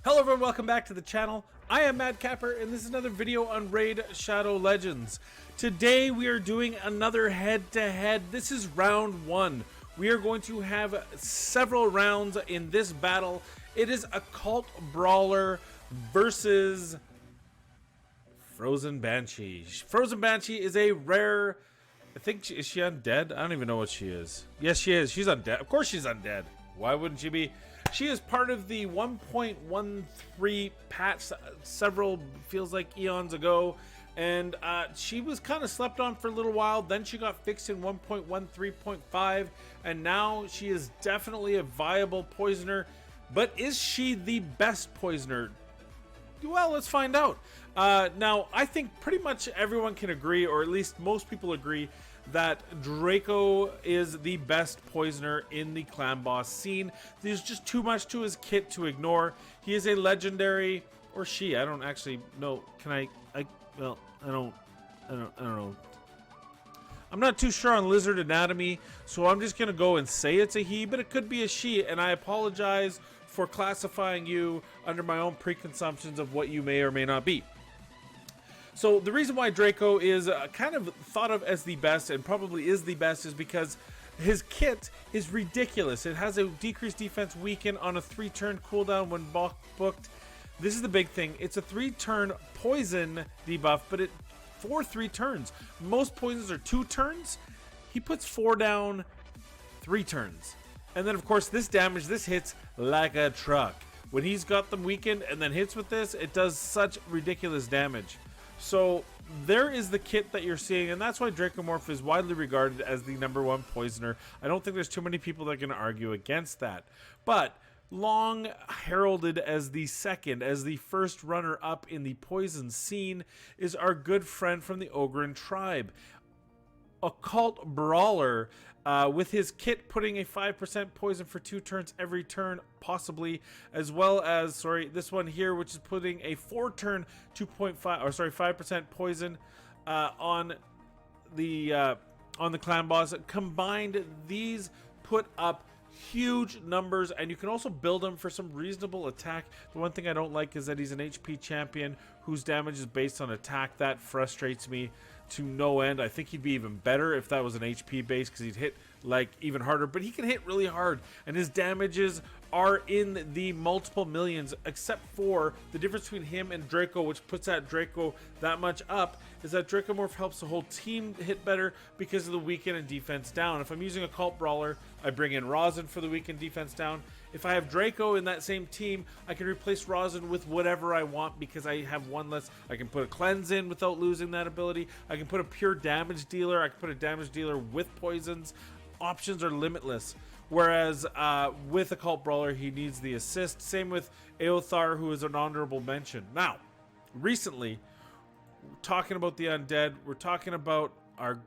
Hello everyone, welcome back to the channel. I am Madcapper and this is another video on Raid Shadow Legends. Today we are doing another head-to-head. This is round one. We are going to have several rounds in this battle. It is Occult Brawler versus Frozen Banshee. Frozen Banshee is a rare, I think, is she undead? I don't even know what she is. Yes, she is. She's undead. Of course she's undead. Why wouldn't she be? She is part of the 1.13 patch several, feels like eons ago, and she was kind of slept on for a little while. Then she got fixed in 1.13.5, and now she is definitely a viable poisoner. But is she the best poisoner? Well, let's find out. Now, I think pretty much everyone can agree, or at least most people agree, that Draco is the best poisoner in the clan boss scene. There's just too much to his kit to ignore. He is a legendary, or she, I don't actually know. Can I don't know. I'm not too sure on lizard anatomy, so I'm just gonna go and say it's a he, but it could be a she, and I apologize for classifying you under my own preconceptions of what you may or may not be. So the reason why Draco is kind of thought of as the best, and probably is the best, is because his kit is ridiculous. It has a decreased defense weaken on a 3-turn cooldown when booked. This is the big thing. It's a 3-turn poison debuff, but it for 3 turns. Most poisons are 2 turns. He puts 4 down 3 turns. And then of course this damage, this hits like a truck. When he's got them weakened and then hits with this, it does such ridiculous damage. So there is the kit that you're seeing, and that's why Dracomorph is widely regarded as the #1 poisoner. I don't think there's too many people that are going to argue against that. But long heralded as the second, as the first runner-up in the poison scene, is our good friend from the Ogryn Tribe, Occult Brawler, with his kit putting a 5% poison for 2 turns every turn, possibly, as well as, sorry, this one here, which is putting a 4-turn 5% poison on the clan boss. Combined, these put up huge numbers, and you can also build him for some reasonable attack. The one thing I don't like is that he's an HP champion whose damage is based on attack. That frustrates me to no end. I think he'd be even better if that was an HP base, because he'd hit like even harder, but he can hit really hard, and his damages are in the multiple millions, except for the difference between him and Draco, which puts that Draco that much up, is that Dracomorph helps the whole team hit better because of the weaken and defense down. If I'm using a Cult Brawler, I bring in Rosin for the weaken defense down. If I have Draco in that same team, I can replace Rosin with whatever I want because I have one less. I can put a cleanse in without losing that ability. I can put a pure damage dealer. I can put a damage dealer with poisons. Options are limitless. Whereas with Occult Brawler, he needs the assist. Same with Eothar, who is an honorable mention. Now, recently, talking about the undead, we're talking about our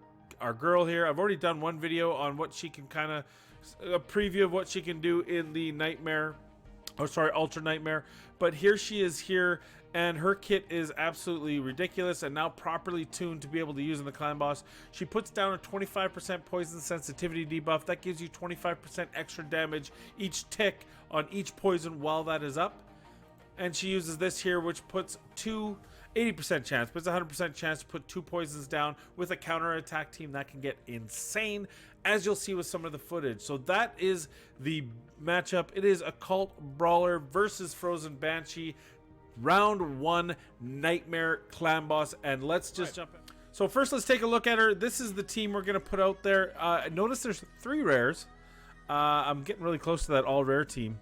girl here. I've already done one video on what she can kind of, a preview of what she can do in the Nightmare, oh sorry, Ultra Nightmare. But here she is here, and her kit is absolutely ridiculous and now properly tuned to be able to use in the clan boss. She puts down a 25% poison sensitivity debuff. That gives you 25% extra damage each tick on each poison while that is up. And she uses this here, which puts 80% chance, but it's a 100% chance to put 2 poisons down with a counter attack team. That can get insane, as you'll see with some of the footage. So that is the matchup. It is Occult Brawler versus Frozen Banshee, round 1 Nightmare clan boss, and let's just jump in. So first, let's take a look at her. This is the team we're gonna put out there. Notice there's 3 rares. I'm getting really close to that all rare team.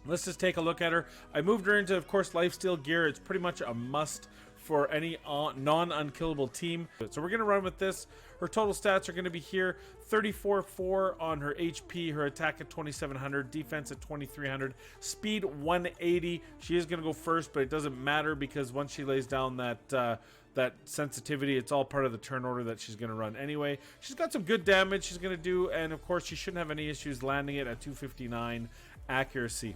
Let's just take a look at her. I moved her into, of course, lifesteal gear. It's pretty much a must for any non-unkillable team. So we're going to run with this. Her total stats are going to be here. 34.4 on her HP, her attack at 2700, defense at 2300, speed 180. She is going to go first, but it doesn't matter because once she lays down that sensitivity, it's all part of the turn order that she's going to run anyway. She's got some good damage she's going to do, and of course she shouldn't have any issues landing it at 259 accuracy.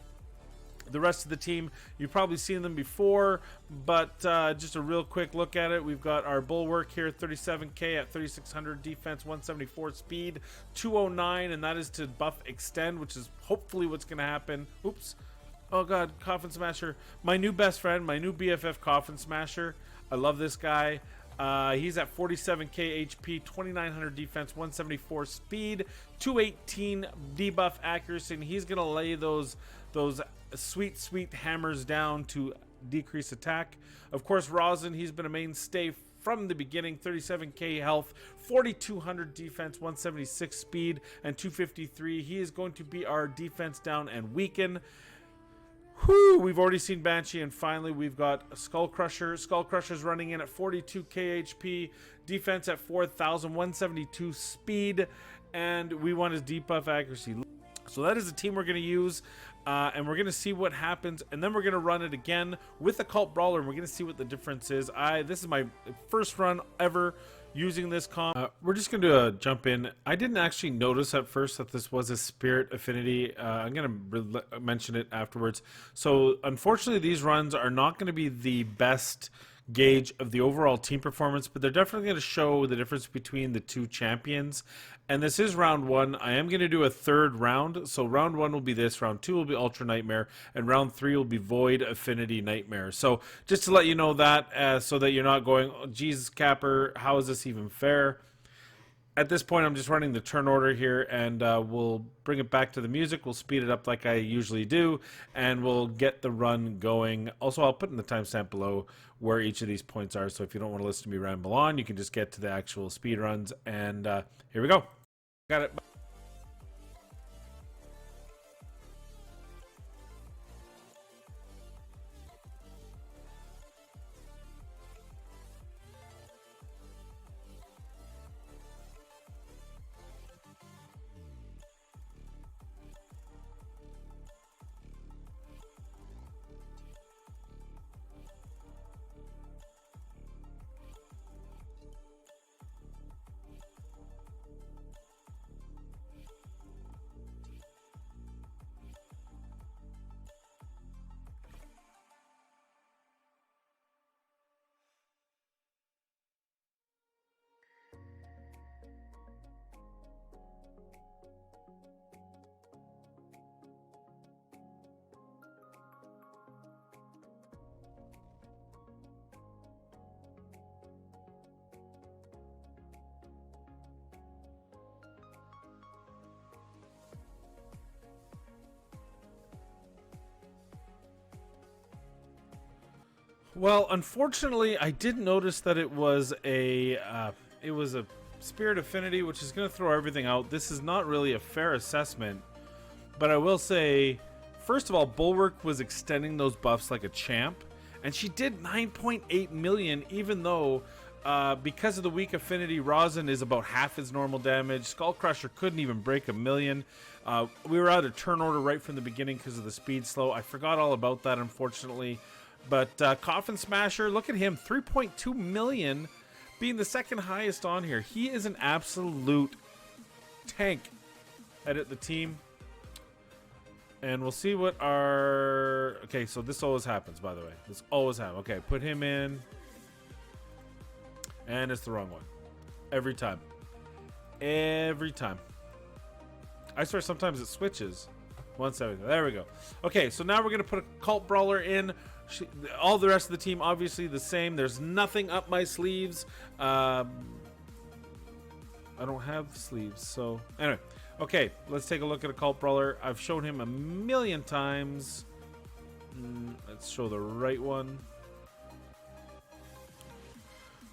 The rest of the team, you've probably seen them before, but just a real quick look at it. We've got our Bulwark here, 37k at 3600 defense, 174 speed, 209, and that is to buff extend, which is hopefully what's going to happen. Oops. Oh god, Coffin Smasher. My new best friend, my new BFF Coffin Smasher. I love this guy. He's at 47k HP, 2900 defense, 174 speed, 218 debuff accuracy, and he's gonna lay those sweet hammers down to decrease attack. Of course, Rosin, he's been a mainstay from the beginning. 37k health, 4200 defense, 176 speed, and 253. He is going to be our defense down and weaken. Whew, we've already seen Banshee, and finally we've got Skull Crusher. Skull Crusher's running in at 42k HP, defense at 4172 speed, and we want his debuff accuracy. So that is the team we're going to use, and we're going to see what happens, and then we're going to run it again with Occult Brawler, and we're going to see what the difference is. This is my first run ever using this comp. We're just going to jump in. I didn't actually notice at first that this was a spirit affinity. I'm going to mention it afterwards. So unfortunately, these runs are not going to be the best gauge of the overall team performance, but they're definitely going to show the difference between the two champions. And this is round one. I am going to do a third round. So round one will be this, round two will be Ultra Nightmare, and round three will be Void Affinity Nightmare. So just to let you know that, so that you're not going, oh, Jesus Capper, how is this even fair? At this point, I'm just running the turn order here, and we'll bring it back to the music. We'll speed it up like I usually do, and we'll get the run going. Also, I'll put in the timestamp below where each of these points are, so if you don't want to listen to me ramble on, you can just get to the actual speed runs, and here we go. Got it. Well, unfortunately, I did notice that it was a spirit affinity, which is going to throw everything out. This is not really a fair assessment, but I will say, first of all, Bulwark was extending those buffs like a champ, and she did 9.8 million, even though because of the weak affinity, Rosin is about half his normal damage. Skull Crusher couldn't even break 1 million. We were out of turn order right from the beginning because of the speed slow. I forgot all about that, unfortunately. But Coffin Smasher, look at him, 3.2 million, being the second highest on here. He is an absolute tank. Edit the team. And we'll see what our... Okay, so this always happens, by the way. This always happens. Okay, put him in. And it's the wrong one. Every time. Every time. I swear sometimes it switches. 170. There we go. Okay, so now we're going to put a Occult Brawler in. All the rest of the team obviously the same. There's nothing up my sleeves. I don't have sleeves, so anyway. Okay, let's take a look at Occult Brawler. I've shown him 1,000,000 times. Let's show the right one.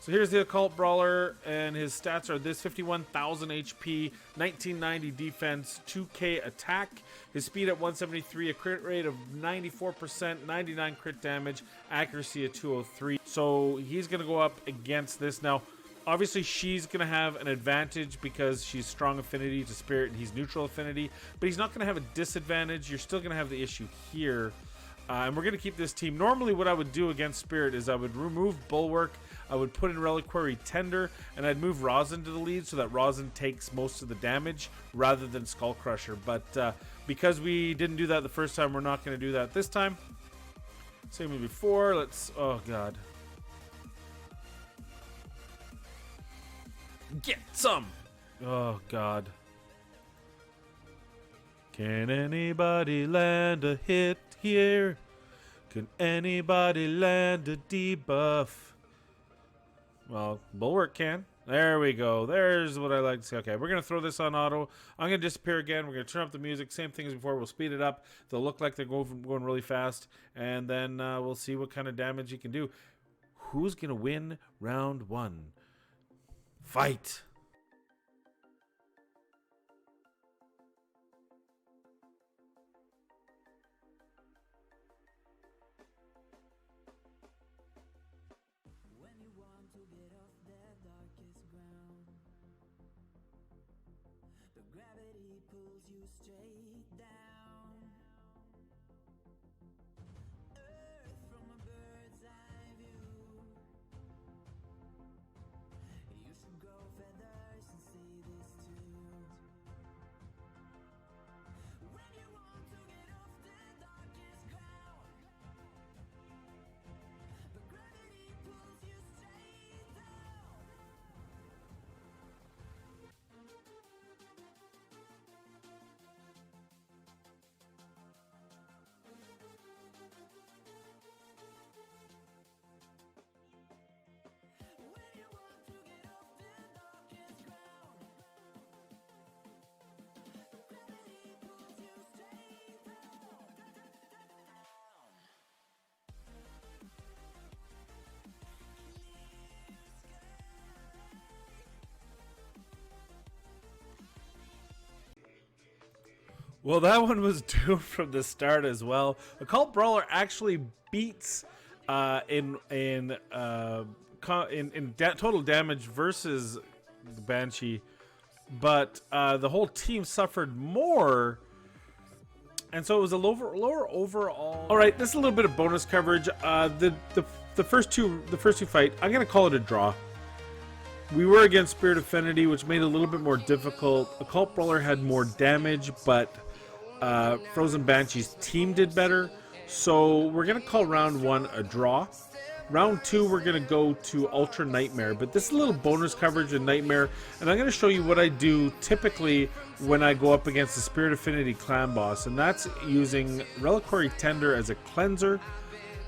So here's the Occult Brawler, and his stats are this: 51,000 HP, 1990 defense, 2k attack. His speed at 173, a crit rate of 94%, 99 crit damage, accuracy at 203. So he's going to go up against this. Now, obviously, she's going to have an advantage because she's strong affinity to Spirit, and he's neutral affinity. But he's not going to have a disadvantage. You're still going to have the issue here. And we're going to keep this team. Normally, what I would do against Spirit is I would remove Bulwark, I would put in Reliquary Tender, and I'd move Rosin to the lead so that Rosin takes most of the damage rather than Skull Crusher. But because we didn't do that the first time, we're not going to do that this time. Same as before. Let's... Oh, God. Get some! Oh, God. Can anybody land a hit here. Can anybody land a debuff? Well, Bulwark can. There we go. There's what I like to see. Okay, we're going to throw this on auto. I'm going to disappear again. We're going to turn up the music. Same thing as before. We'll speed it up. They'll look like they're going really fast. And then we'll see what kind of damage you can do. Who's going to win round one? Fight! Gravity pulls you straight down. Earth from a bird's eye view. You should grow feathers and see this too. When you want to get off the darkest ground, the gravity pulls you straight down. Well, that one was doomed from the start as well. Occult Brawler actually beats in total damage versus the Banshee, but the whole team suffered more, and so it was a lower overall. All right, this is a little bit of bonus coverage. The first two fight, I'm gonna call it a draw. We were against Spirit Affinity, which made it a little bit more difficult. Occult Brawler had more damage, but Frozen Banshee's team did better. So we're going to call round one a draw. Round two, we're going to go to Ultra Nightmare. But this is a little bonus coverage in Nightmare. And I'm going to show you what I do typically when I go up against the Spirit Affinity clan boss. And that's using Reliquary Tender as a cleanser.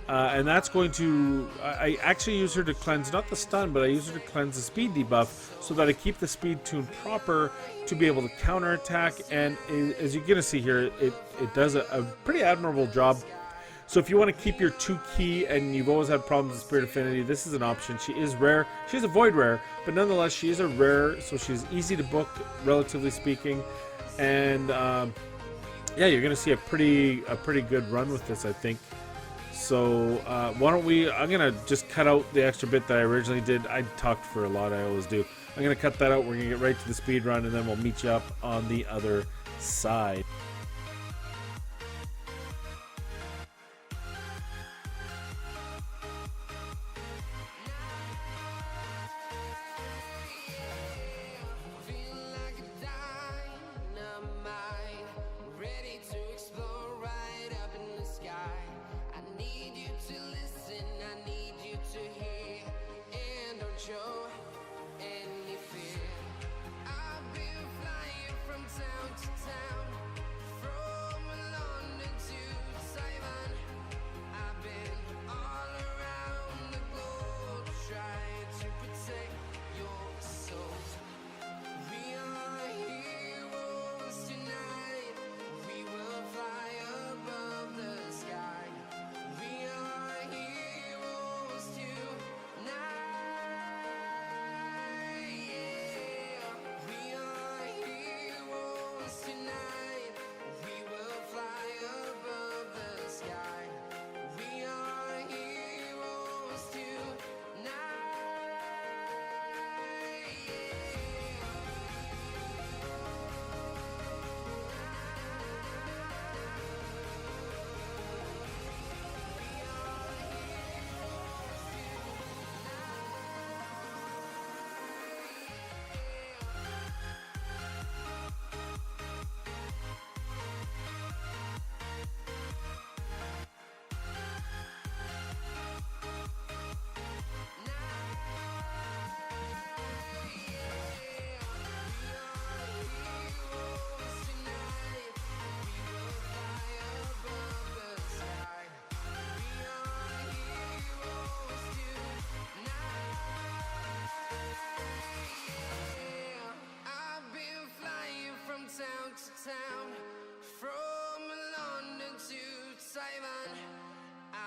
And that's going to, I actually use her to cleanse, not the stun, but I use her to cleanse the speed debuff so that I keep the speed tuned proper to be able to counterattack. And as you're going to see here, it does a pretty admirable job. So if you want to keep your 2 key and you've always had problems with Spirit Affinity, this is an option. She is rare. She's a void rare, but nonetheless, she is a rare, so she's easy to book, relatively speaking. And yeah, you're going to see a pretty good run with this, I think. So why don't we, I'm going to just cut out the extra bit that I originally did. I talked for a lot, I always do. I'm going to cut that out. We're going to get right to the speed run, and then we'll meet you up on the other side.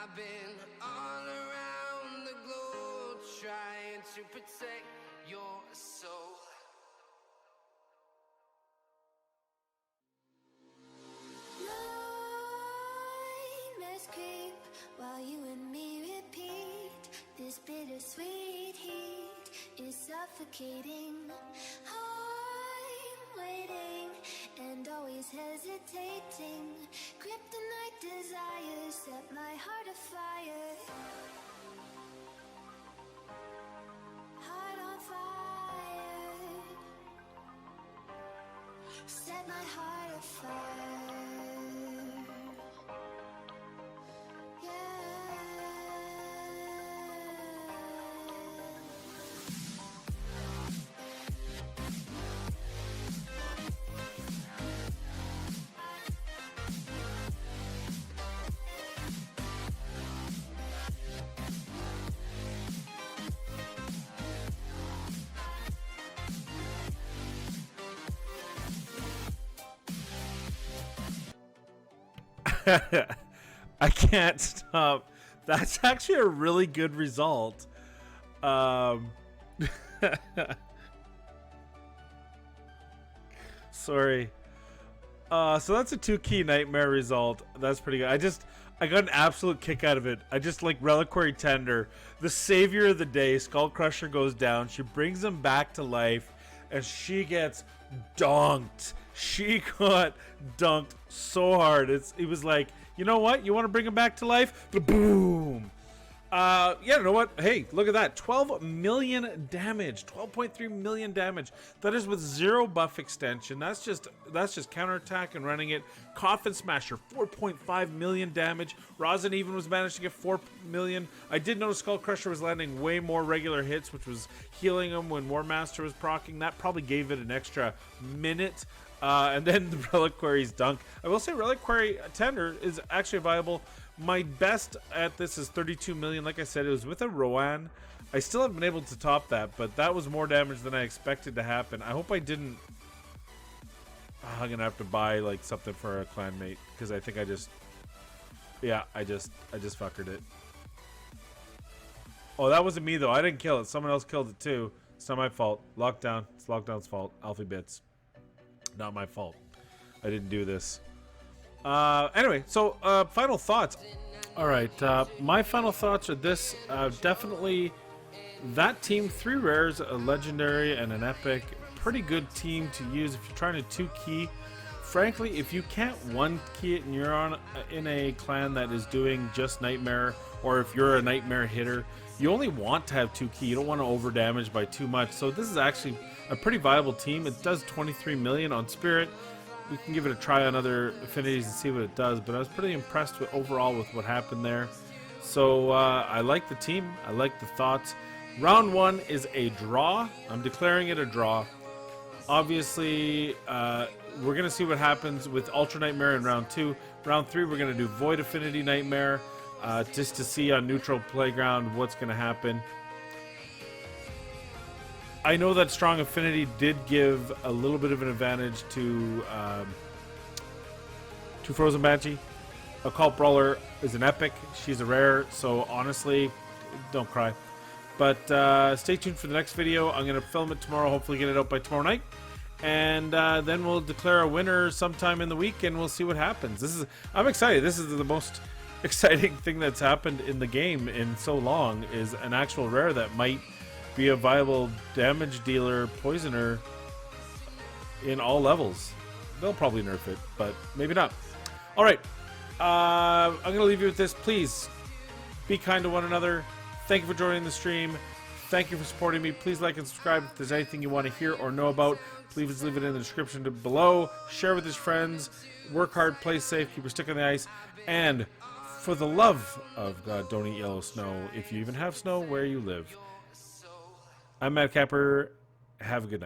I've been all around the globe trying to protect your soul. Nightmares creep while you and me repeat. This bittersweet heat is suffocating. I'm waiting and always hesitating. Kryptonite desires set my heart afire. Heart on fire. Set my heart afire. I can't stop. That's actually a really good result. Sorry. So that's a 2-key nightmare result. That's pretty good. I got an absolute kick out of it. I just like Reliquary Tender, the savior of the day. Skull Crusher goes down. She brings him back to life, and she gets donked. She got dunked so hard. It was like, you know what? You want to bring him back to life? Boom. Yeah, you know what? Hey, look at that. 12 million damage. 12.3 million damage. That is with 0 buff extension. That's just counterattack and running it. Coffin Smasher, 4.5 million damage. Rosin even was managed to get 4 million. I did notice Skull Crusher was landing way more regular hits, which was healing him when War Master was proccing. That probably gave it an extra minute. And then the Reliquary's dunk. I will say Reliquary Tender is actually viable. My best at this is 32 million. Like I said, it was with a Rowan. I still haven't been able to top that, but that was more damage than I expected to happen. I hope I didn't. I'm gonna have to buy like something for a clanmate because I think I just fuckered it. Oh, that wasn't me though. I didn't kill it. Someone else killed it too. It's not my fault. Lockdown. It's Lockdown's fault. Alfie Bits. Not my fault. I didn't do this. Anyway, so final thoughts. All right, my final thoughts are this. Definitely that team, 3 rares, a legendary and an epic. Pretty good team to use if you're trying to 2-key. Frankly, if you can't 1-key it and you're on in a clan that is doing just Nightmare, or if you're a Nightmare hitter, you only want to have 2-key. You don't want to over damage by too much. So this is actually a pretty viable team. It does 23 million on Spirit. We can give it a try on other affinities and see what it does, but I was pretty impressed with overall with what happened there. So I like the team. I like the thoughts. Round 1 is a draw. I'm declaring it a draw. Obviously, we're going to see what happens with Ultra Nightmare in round 2. Round 3, we're going to do Void Affinity Nightmare, just to see on neutral playground what's going to happen. I know that Strong Affinity did give a little bit of an advantage to Frozen Banshee. Occult Brawler is an epic. She's a rare, so honestly, don't cry. But stay tuned for the next video. I'm going to film it tomorrow, hopefully get it out by tomorrow night. And then we'll declare a winner sometime in the week, and we'll see what happens. I'm excited. This is the most exciting thing that's happened in the game in so long, is an actual rare that might be a viable damage dealer, poisoner in all levels. They'll probably nerf it, but maybe not. All right, I'm going to leave you with this. Please be kind to one another. Thank you for joining the stream. Thank you for supporting me. Please like and subscribe. If there's anything you want to hear or know about, please leave it in the description below. Share with his friends. Work hard, play safe, keep your stick on the ice, and for the love of God, don't eat yellow snow. If you even have snow where you live. I'm Matt Capper. Have a good night.